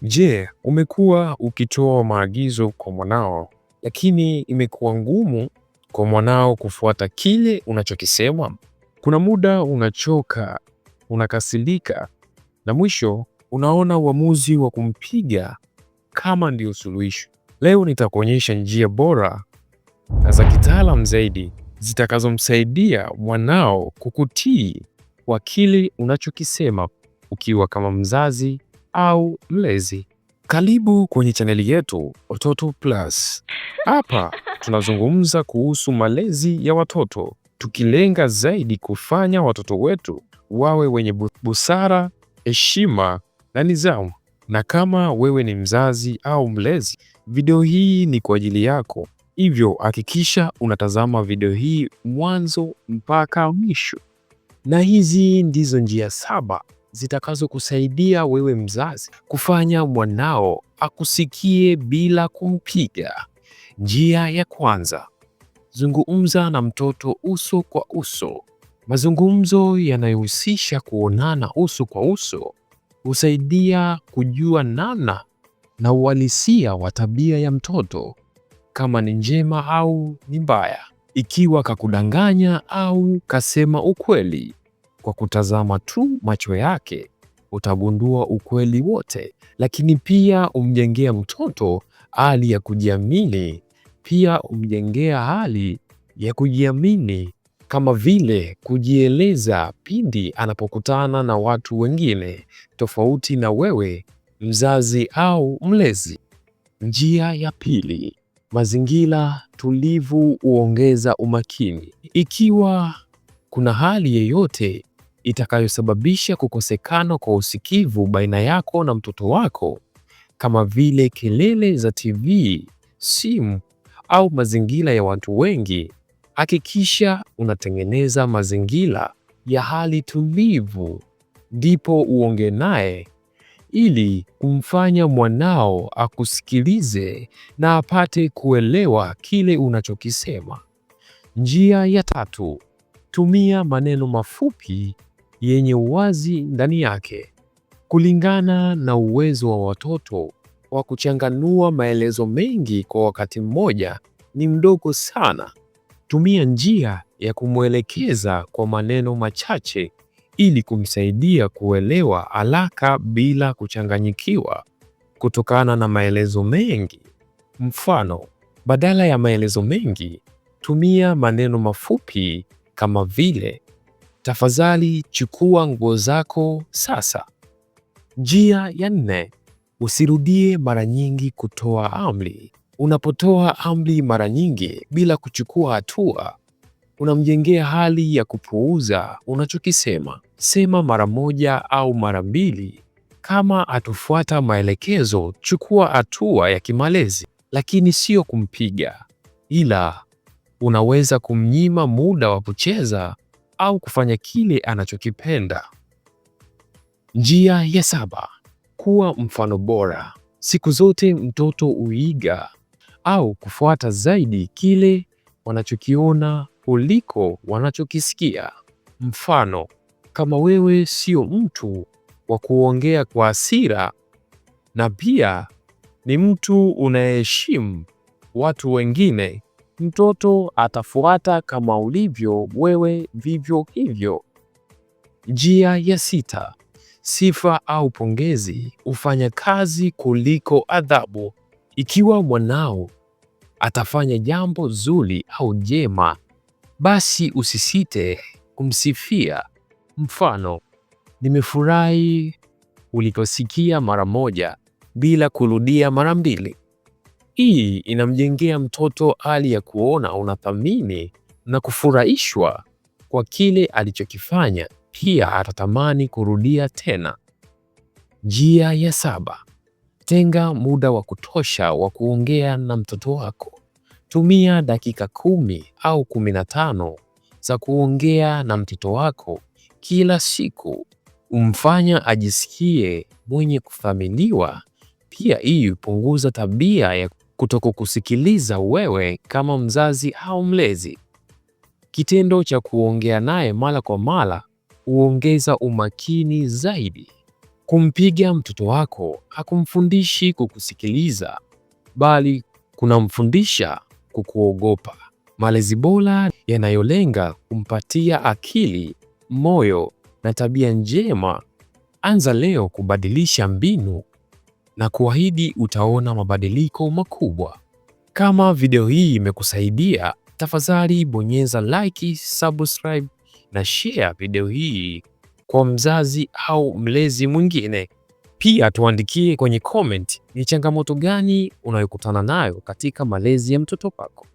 Je, umekuwa ukitoa maagizo kwa mwanao, lakini imekuwa ngumu kwa mwanao kufuata kile unachokisema? Kuna muda unachoka, unakasirika, na mwisho unaona uamuzi wa kumpiga kama ndio suluhisho. Leo nitakuonyesha njia bora na za kitaalam zaidi zitakazomsaidia mwanao kukutii kwa kile unachokisema ukiwa kama mzazi au mlezi. Karibu kwenye chaneli yetu Watoto Plus. Hapa tunazungumza kuhusu malezi ya watoto, tukilenga zaidi kufanya watoto wetu wawe wenye busara, heshima na nidhamu. Na kama wewe ni mzazi au mlezi, video hii ni kwa ajili yako. Hivyo hakikisha unatazama video hii mwanzo mpaka mwisho. Na hizi ndizo njia 7 zitakazokusaidia wewe mzazi kufanya mwanao akusikie bila kumpiga. Njia ya kwanza, zungumza na mtoto uso kwa uso. Mazungumzo yanayohusisha kuonana uso kwa uso husaidia kujua namna na uhalisia wa tabia ya mtoto, kama ni njema au ni mbaya, ikiwa kakudanganya au kasema ukweli. Kwa kutazama tu macho yake utagundua ukweli wote, lakini pia umjengea mtoto hali ya kujiamini. Kama vile kujieleza pindi anapokutana na watu wengine tofauti na wewe, mzazi au mlezi. Njia ya pili, mazingira tulivu huongeza umakini. Ikiwa kuna hali yeyote itakayosababisha kukosekana kwa usikivu baina yako na mtoto wako, kama vile kelele za TV, simu au mazingira ya watu wengi, hakikisha unatengeneza mazingira ya hali tulivu, ndipo uongee naye ili kumfanya mwanao akusikilize na apate kuelewa kile unachokisema. Njia ya tatu, tumia maneno mafupi yenye uwazi ndani yake. Kulingana na uwezo wa watoto wa kuchanganua maelezo mengi kwa wakati mmoja ni mdogo sana. Tumia njia ya kumwelekeza kwa maneno machache ili kumsaidia kuelewa haraka bila kuchanganyikiwa kutokana na maelezo mengi. Mfano, badala ya maelezo mengi, tumia maneno mafupi kama vile, tafadhali chukua nguo zako sasa. Njia ya 4, usirudie mara nyingi kutoa amri. Unapotoa amri mara nyingi bila kuchukua hatua, unamjengea hali ya kupuuza unachokisema. Sema mara moja au mara mbili. Kama atufuata maelekezo, chukua hatua ya kimalezi, lakini sio kumpiga, ila unaweza kumnyima muda wa kucheza au kufanya kile anachokipenda. Njia ya 7, kuwa mfano bora. Siku zote mtoto huiga au kufuata zaidi kile wanachokiona kuliko wanachokisikia. Mfano, kama wewe sio mtu wa kuongea kwa hasira na pia ni mtu unayeheshimu watu wengine, mtoto atafuata kama ulivyo wewe, vivyo hivyo. Njia ya 6, sifa au pongezi hufanya kazi kuliko adhabu. Ikiwa mwanao atafanya jambo zuri au jema, basi usisite kumsifia. Mfano, nimefurahi uliposikia mara moja bila kurudia mara mbili. Hii inamjengea mtoto hali ya kuona unathamini na kufurahishwa kwa kile alichokifanya, pia atatamani kurudia tena. Njia ya 7, tenga muda wa kutosha wa kuongea na mtoto wako. Tumia dakika 10 au 15 za kuongea na mtoto wako kila siku. Umfanya ajisikie mwenye kuthaminiwa. Pia hii hupunguza tabia ya kutokukusikiliza wewe kama mzazi au mlezi. Kitendo cha kuongea naye mara kwa mara huongeza umakini zaidi. Kumpiga mtoto wako hakumfundishi kukusikiliza, bali kunamfundisha kukuogopa. Malezi bora yanayolenga kumpatia akili, moyo na tabia njema. Anza leo kubadilisha mbinu na kuahidi utaona mabadiliko makubwa. Kama video hii imekusaidia, tafadhali bonyeza like, subscribe na share video hii kwa mzazi au mlezi mwingine. Pia tuandikie kwenye comment ni changamoto gani unayokutana nayo katika malezi ya mtoto wako.